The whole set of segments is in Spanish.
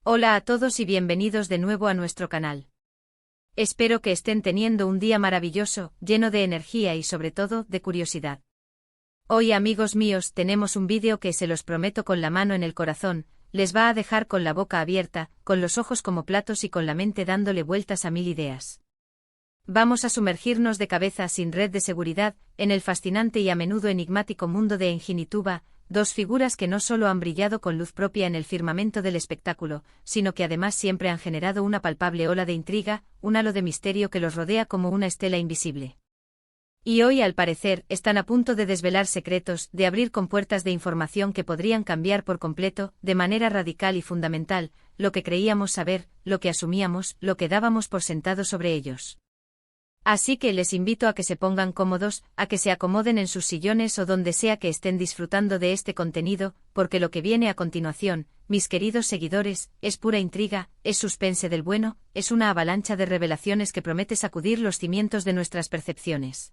Hola a todos y bienvenidos de nuevo a nuestro canal. Espero que estén teniendo un día maravilloso, lleno de energía y sobre todo, de curiosidad. Hoy, amigos míos, tenemos un vídeo que se los prometo con la mano en el corazón, les va a dejar con la boca abierta, con los ojos como platos y con la mente dándole vueltas a mil ideas. Vamos a sumergirnos de cabeza sin red de seguridad, en el fascinante y a menudo enigmático mundo de Engin y Tuba, dos figuras que no solo han brillado con luz propia en el firmamento del espectáculo, sino que además siempre han generado una palpable ola de intriga, un halo de misterio que los rodea como una estela invisible. Y hoy, al parecer, están a punto de desvelar secretos, de abrir compuertas de información que podrían cambiar por completo, de manera radical y fundamental, lo que creíamos saber, lo que asumíamos, lo que dábamos por sentado sobre ellos. Así que les invito a que se pongan cómodos, a que se acomoden en sus sillones o donde sea que estén disfrutando de este contenido, porque lo que viene a continuación, mis queridos seguidores, es pura intriga, es suspense del bueno, es una avalancha de revelaciones que promete sacudir los cimientos de nuestras percepciones.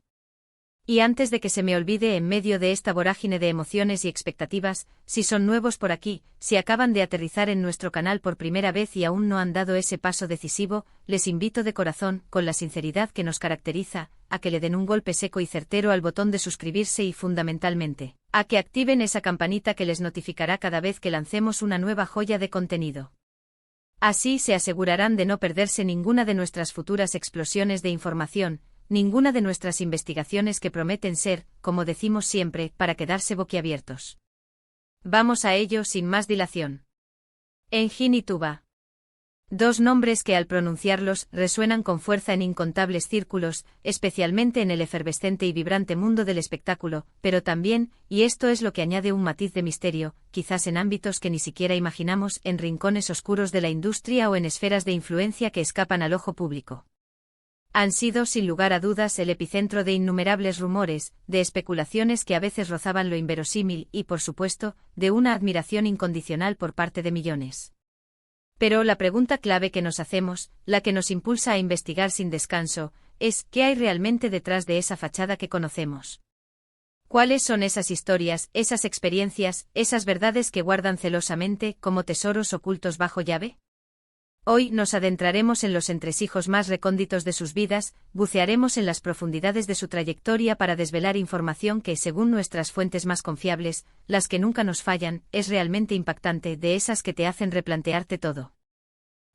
Y antes de que se me olvide en medio de esta vorágine de emociones y expectativas, si son nuevos por aquí, si acaban de aterrizar en nuestro canal por primera vez y aún no han dado ese paso decisivo, les invito de corazón, con la sinceridad que nos caracteriza, a que le den un golpe seco y certero al botón de suscribirse y fundamentalmente, a que activen esa campanita que les notificará cada vez que lancemos una nueva joya de contenido. Así se asegurarán de no perderse ninguna de nuestras futuras explosiones de información, ninguna de nuestras investigaciones que prometen ser, como decimos siempre, para quedarse boquiabiertos. Vamos a ello sin más dilación. Engin y Tuba. Dos nombres que al pronunciarlos resuenan con fuerza en incontables círculos, especialmente en el efervescente y vibrante mundo del espectáculo, pero también, y esto es lo que añade un matiz de misterio, quizás en ámbitos que ni siquiera imaginamos, en rincones oscuros de la industria o en esferas de influencia que escapan al ojo público. Han sido sin lugar a dudas el epicentro de innumerables rumores, de especulaciones que a veces rozaban lo inverosímil y, por supuesto, de una admiración incondicional por parte de millones. Pero la pregunta clave que nos hacemos, la que nos impulsa a investigar sin descanso, es ¿qué hay realmente detrás de esa fachada que conocemos? ¿Cuáles son esas historias, esas experiencias, esas verdades que guardan celosamente como tesoros ocultos bajo llave? Hoy nos adentraremos en los entresijos más recónditos de sus vidas, bucearemos en las profundidades de su trayectoria para desvelar información que, según nuestras fuentes más confiables, las que nunca nos fallan, es realmente impactante, de esas que te hacen replantearte todo.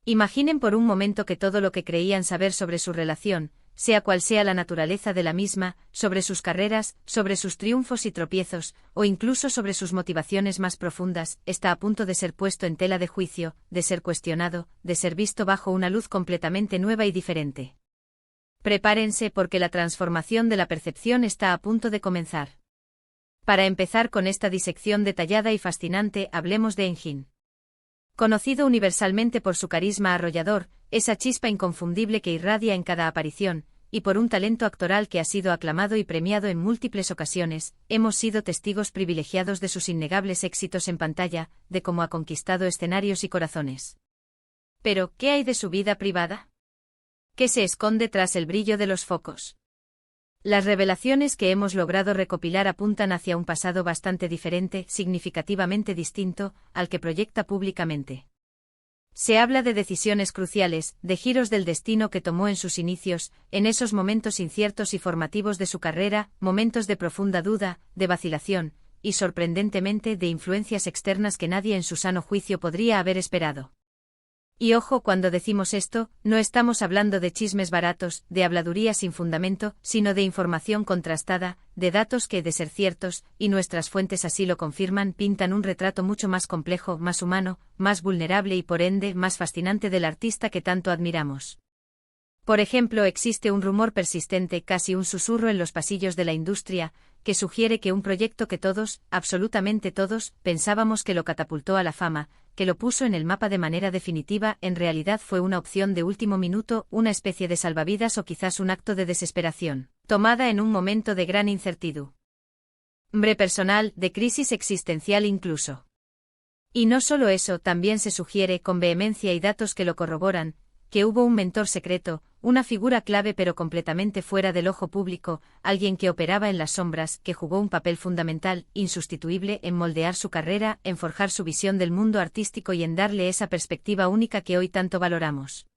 Imaginen por un momento que todo lo que creían saber sobre su relación, sea cual sea la naturaleza de la misma, sobre sus carreras, sobre sus triunfos y tropiezos, o incluso sobre sus motivaciones más profundas, está a punto de ser puesto en tela de juicio, de ser cuestionado, de ser visto bajo una luz completamente nueva y diferente. Prepárense porque la transformación de la percepción está a punto de comenzar. Para empezar con esta disección detallada y fascinante, hablemos de Engin. Conocido universalmente por su carisma arrollador, esa chispa inconfundible que irradia en cada aparición, y por un talento actoral que ha sido aclamado y premiado en múltiples ocasiones, hemos sido testigos privilegiados de sus innegables éxitos en pantalla, de cómo ha conquistado escenarios y corazones. Pero, ¿qué hay de su vida privada? ¿Qué se esconde tras el brillo de los focos? Las revelaciones que hemos logrado recopilar apuntan hacia un pasado bastante diferente, significativamente distinto, al que proyecta públicamente. Se habla de decisiones cruciales, de giros del destino que tomó en sus inicios, en esos momentos inciertos y formativos de su carrera, momentos de profunda duda, de vacilación, y sorprendentemente de influencias externas que nadie en su sano juicio podría haber esperado. Y ojo, cuando decimos esto, no estamos hablando de chismes baratos, de habladuría sin fundamento, sino de información contrastada, de datos que, de ser ciertos, y nuestras fuentes así lo confirman, pintan un retrato mucho más complejo, más humano, más vulnerable y por ende más fascinante del artista que tanto admiramos. Por ejemplo, existe un rumor persistente, casi un susurro en los pasillos de la industria, que sugiere que un proyecto que todos, absolutamente todos, pensábamos que lo catapultó a la fama, que lo puso en el mapa de manera definitiva, en realidad fue una opción de último minuto, una especie de salvavidas o quizás un acto de desesperación, tomada en un momento de gran incertidumbre personal, de crisis existencial incluso. Y no solo eso, también se sugiere, con vehemencia y datos que lo corroboran, que hubo un mentor secreto, una figura clave pero completamente fuera del ojo público, alguien que operaba en las sombras, que jugó un papel fundamental, insustituible en moldear su carrera, en forjar su visión del mundo artístico y en darle esa perspectiva única que hoy tanto valoramos.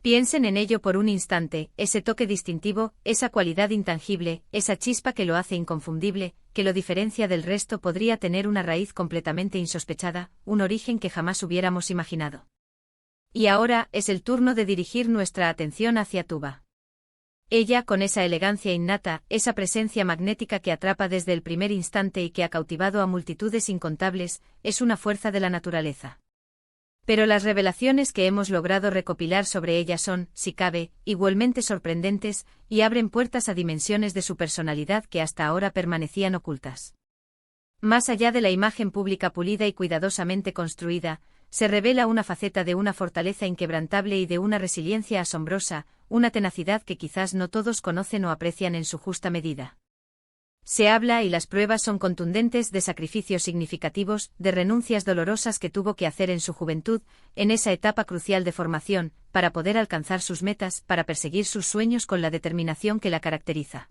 Piensen en ello por un instante, ese toque distintivo, esa cualidad intangible, esa chispa que lo hace inconfundible, que lo diferencia del resto podría tener una raíz completamente insospechada, un origen que jamás hubiéramos imaginado. Y ahora es el turno de dirigir nuestra atención hacia Tuba. Ella, con esa elegancia innata, esa presencia magnética que atrapa desde el primer instante y que ha cautivado a multitudes incontables, es una fuerza de la naturaleza. Pero las revelaciones que hemos logrado recopilar sobre ella son, si cabe, igualmente sorprendentes, y abren puertas a dimensiones de su personalidad que hasta ahora permanecían ocultas. Más allá de la imagen pública pulida y cuidadosamente construida, se revela una faceta de una fortaleza inquebrantable y de una resiliencia asombrosa, una tenacidad que quizás no todos conocen o aprecian en su justa medida. Se habla y las pruebas son contundentes de sacrificios significativos, de renuncias dolorosas que tuvo que hacer en su juventud, en esa etapa crucial de formación, para poder alcanzar sus metas, para perseguir sus sueños con la determinación que la caracteriza.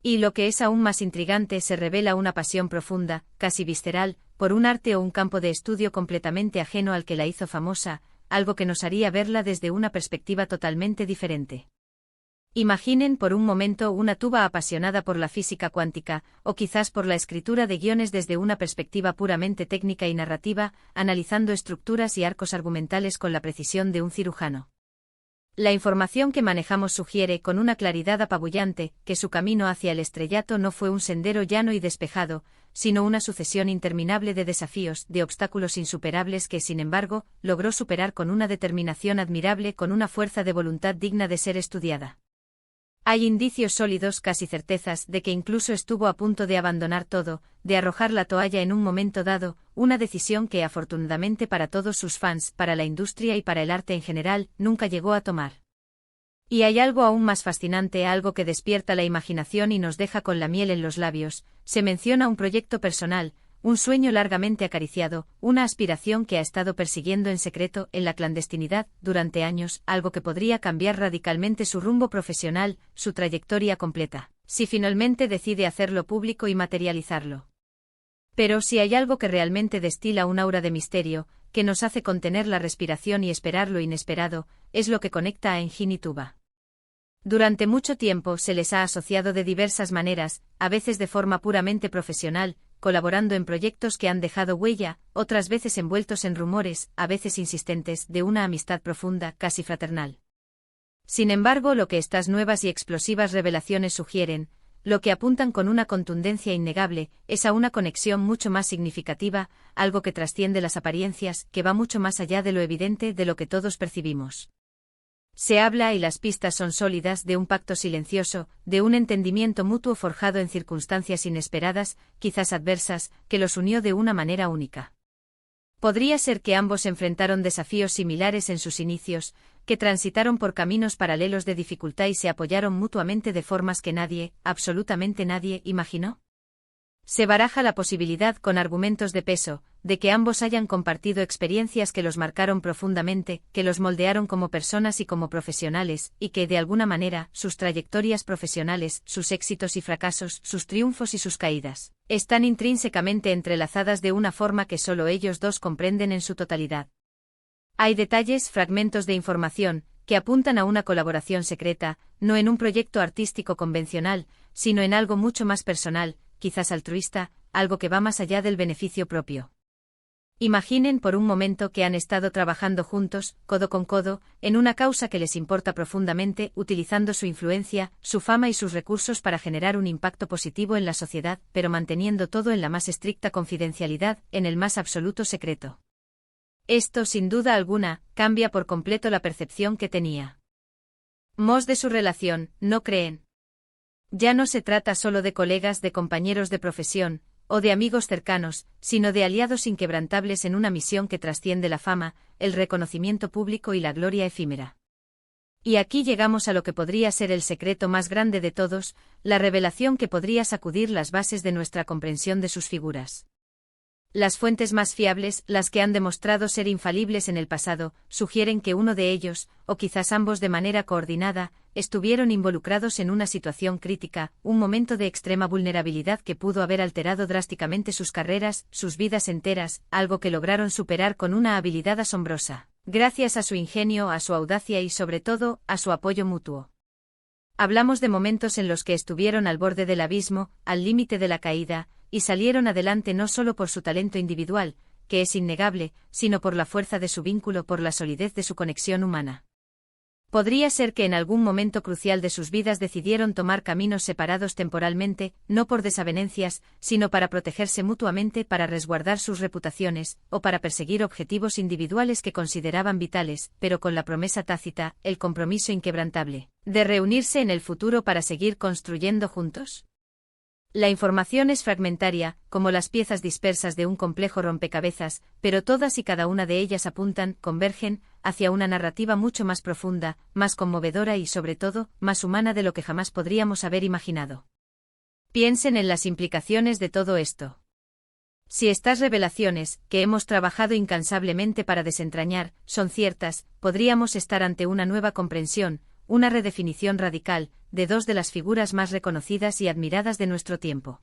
Y lo que es aún más intrigante, se revela una pasión profunda, casi visceral, por un arte o un campo de estudio completamente ajeno al que la hizo famosa, algo que nos haría verla desde una perspectiva totalmente diferente. Imaginen por un momento una Tuba apasionada por la física cuántica, o quizás por la escritura de guiones desde una perspectiva puramente técnica y narrativa, analizando estructuras y arcos argumentales con la precisión de un cirujano. La información que manejamos sugiere con una claridad apabullante que su camino hacia el estrellato no fue un sendero llano y despejado, sino una sucesión interminable de desafíos, de obstáculos insuperables que, sin embargo, logró superar con una determinación admirable, con una fuerza de voluntad digna de ser estudiada. Hay indicios sólidos, casi certezas, de que incluso estuvo a punto de abandonar todo, de arrojar la toalla en un momento dado, una decisión que afortunadamente para todos sus fans, para la industria y para el arte en general, nunca llegó a tomar. Y hay algo aún más fascinante, algo que despierta la imaginación y nos deja con la miel en los labios, se menciona un proyecto personal, un sueño largamente acariciado, una aspiración que ha estado persiguiendo en secreto, en la clandestinidad, durante años, algo que podría cambiar radicalmente su rumbo profesional, su trayectoria completa, si finalmente decide hacerlo público y materializarlo. Pero si hay algo que realmente destila un aura de misterio, que nos hace contener la respiración y esperar lo inesperado, es lo que conecta a Engin y Tuba. Durante mucho tiempo se les ha asociado de diversas maneras, a veces de forma puramente profesional, colaborando en proyectos que han dejado huella, otras veces envueltos en rumores, a veces insistentes, de una amistad profunda, casi fraternal. Sin embargo, lo que estas nuevas y explosivas revelaciones sugieren, lo que apuntan con una contundencia innegable, es a una conexión mucho más significativa, algo que trasciende las apariencias, que va mucho más allá de lo evidente, de lo que todos percibimos. Se habla, y las pistas son sólidas, de un pacto silencioso, de un entendimiento mutuo forjado en circunstancias inesperadas, quizás adversas, que los unió de una manera única. Podría ser que ambos enfrentaron desafíos similares en sus inicios, que transitaron por caminos paralelos de dificultad y se apoyaron mutuamente de formas que nadie, absolutamente nadie, imaginó. Se baraja la posibilidad, con argumentos de peso, de que ambos hayan compartido experiencias que los marcaron profundamente, que los moldearon como personas y como profesionales, y que, de alguna manera, sus trayectorias profesionales, sus éxitos y fracasos, sus triunfos y sus caídas, están intrínsecamente entrelazadas de una forma que solo ellos dos comprenden en su totalidad. Hay detalles, fragmentos de información, que apuntan a una colaboración secreta, no en un proyecto artístico convencional, sino en algo mucho más personal, quizás altruista, algo que va más allá del beneficio propio. Imaginen por un momento que han estado trabajando juntos, codo con codo, en una causa que les importa profundamente, utilizando su influencia, su fama y sus recursos para generar un impacto positivo en la sociedad, pero manteniendo todo en la más estricta confidencialidad, en el más absoluto secreto. Esto, sin duda alguna, cambia por completo la percepción que tenía Moss de su relación, ¿no creen? Ya no se trata solo de colegas, de compañeros de profesión, o de amigos cercanos, sino de aliados inquebrantables en una misión que trasciende la fama, el reconocimiento público y la gloria efímera. Y aquí llegamos a lo que podría ser el secreto más grande de todos, la revelación que podría sacudir las bases de nuestra comprensión de sus figuras. Las fuentes más fiables, las que han demostrado ser infalibles en el pasado, sugieren que uno de ellos, o quizás ambos de manera coordinada, estuvieron involucrados en una situación crítica, un momento de extrema vulnerabilidad que pudo haber alterado drásticamente sus carreras, sus vidas enteras, algo que lograron superar con una habilidad asombrosa, gracias a su ingenio, a su audacia y sobre todo, a su apoyo mutuo. Hablamos de momentos en los que estuvieron al borde del abismo, al límite de la caída, y salieron adelante no solo por su talento individual, que es innegable, sino por la fuerza de su vínculo, por la solidez de su conexión humana. Podría ser que en algún momento crucial de sus vidas decidieron tomar caminos separados temporalmente, no por desavenencias, sino para protegerse mutuamente, para resguardar sus reputaciones, o para perseguir objetivos individuales que consideraban vitales, pero con la promesa tácita, el compromiso inquebrantable, de reunirse en el futuro para seguir construyendo juntos. La información es fragmentaria, como las piezas dispersas de un complejo rompecabezas, pero todas y cada una de ellas apuntan, convergen, hacia una narrativa mucho más profunda, más conmovedora y sobre todo, más humana de lo que jamás podríamos haber imaginado. Piensen en las implicaciones de todo esto. Si estas revelaciones, que hemos trabajado incansablemente para desentrañar, son ciertas, podríamos estar ante una nueva comprensión, una redefinición radical, de dos de las figuras más reconocidas y admiradas de nuestro tiempo.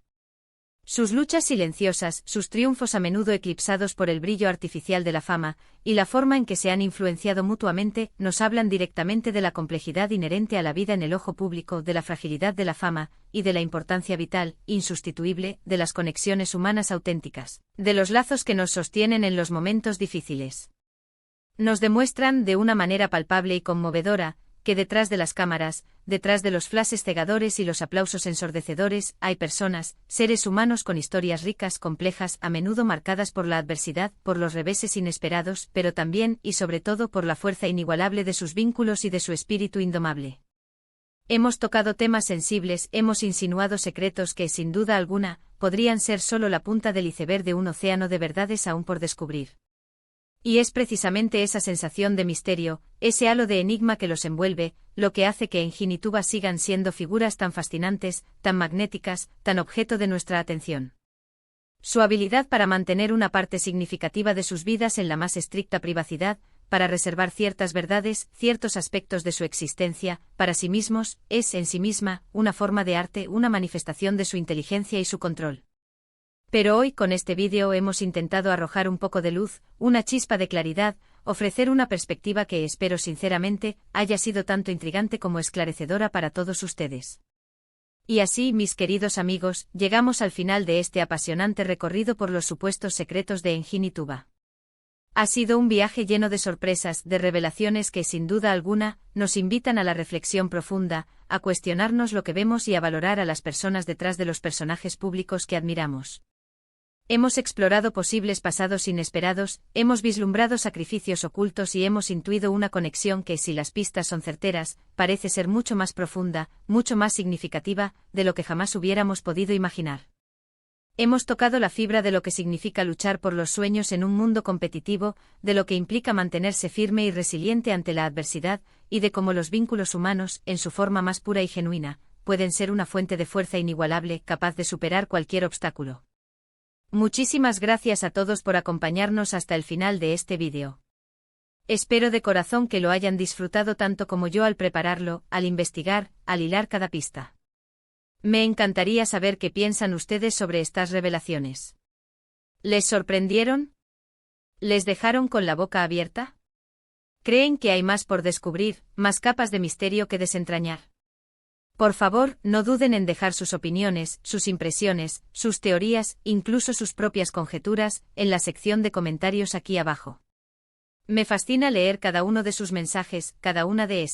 Sus luchas silenciosas, sus triunfos a menudo eclipsados por el brillo artificial de la fama, y la forma en que se han influenciado mutuamente, nos hablan directamente de la complejidad inherente a la vida en el ojo público, de la fragilidad de la fama, y de la importancia vital, insustituible, de las conexiones humanas auténticas, de los lazos que nos sostienen en los momentos difíciles. Nos demuestran, de una manera palpable y conmovedora, que detrás de las cámaras, detrás de los flashes cegadores y los aplausos ensordecedores, hay personas, seres humanos con historias ricas, complejas, a menudo marcadas por la adversidad, por los reveses inesperados, pero también, y sobre todo, por la fuerza inigualable de sus vínculos y de su espíritu indomable. Hemos tocado temas sensibles, hemos insinuado secretos que, sin duda alguna, podrían ser solo la punta del iceberg de un océano de verdades aún por descubrir. Y es precisamente esa sensación de misterio, ese halo de enigma que los envuelve, lo que hace que en Jinituba sigan siendo figuras tan fascinantes, tan magnéticas, tan objeto de nuestra atención. Su habilidad para mantener una parte significativa de sus vidas en la más estricta privacidad, para reservar ciertas verdades, ciertos aspectos de su existencia, para sí mismos, es en sí misma, una forma de arte, una manifestación de su inteligencia y su control. Pero hoy con este vídeo hemos intentado arrojar un poco de luz, una chispa de claridad, ofrecer una perspectiva que espero sinceramente haya sido tanto intrigante como esclarecedora para todos ustedes. Y así, mis queridos amigos, llegamos al final de este apasionante recorrido por los supuestos secretos de Jinituba. Ha sido un viaje lleno de sorpresas, de revelaciones que sin duda alguna nos invitan a la reflexión profunda, a cuestionarnos lo que vemos y a valorar a las personas detrás de los personajes públicos que admiramos. Hemos explorado posibles pasados inesperados, hemos vislumbrado sacrificios ocultos y hemos intuido una conexión que, si las pistas son certeras, parece ser mucho más profunda, mucho más significativa, de lo que jamás hubiéramos podido imaginar. Hemos tocado la fibra de lo que significa luchar por los sueños en un mundo competitivo, de lo que implica mantenerse firme y resiliente ante la adversidad, y de cómo los vínculos humanos, en su forma más pura y genuina, pueden ser una fuente de fuerza inigualable, capaz de superar cualquier obstáculo. Muchísimas gracias a todos por acompañarnos hasta el final de este vídeo. Espero de corazón que lo hayan disfrutado tanto como yo al prepararlo, al investigar, al hilar cada pista. Me encantaría saber qué piensan ustedes sobre estas revelaciones. ¿Les sorprendieron? ¿Les dejaron con la boca abierta? ¿Creen que hay más por descubrir, más capas de misterio que desentrañar? Por favor, no duden en dejar sus opiniones, sus impresiones, sus teorías, incluso sus propias conjeturas, en la sección de comentarios aquí abajo. Me fascina leer cada uno de sus mensajes, cada una de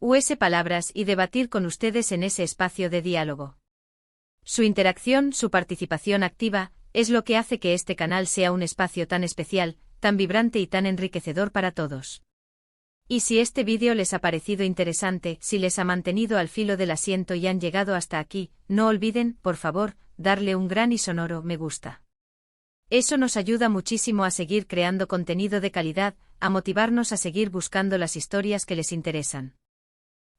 US palabras y debatir con ustedes en ese espacio de diálogo. Su interacción, su participación activa, es lo que hace que este canal sea un espacio tan especial, tan vibrante y tan enriquecedor para todos. Y si este vídeo les ha parecido interesante, si les ha mantenido al filo del asiento y han llegado hasta aquí, no olviden, por favor, darle un gran y sonoro me gusta. Eso nos ayuda muchísimo a seguir creando contenido de calidad, a motivarnos a seguir buscando las historias que les interesan.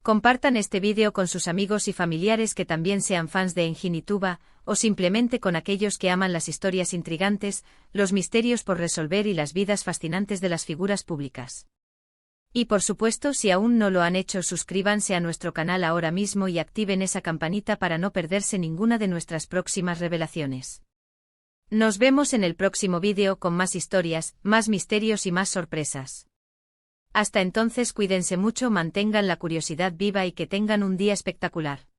Compartan este vídeo con sus amigos y familiares que también sean fans de Engine y Tuba, o simplemente con aquellos que aman las historias intrigantes, los misterios por resolver y las vidas fascinantes de las figuras públicas. Y por supuesto, si aún no lo han hecho, suscríbanse a nuestro canal ahora mismo y activen esa campanita para no perderse ninguna de nuestras próximas revelaciones. Nos vemos en el próximo vídeo con más historias, más misterios y más sorpresas. Hasta entonces, cuídense mucho, mantengan la curiosidad viva y que tengan un día espectacular.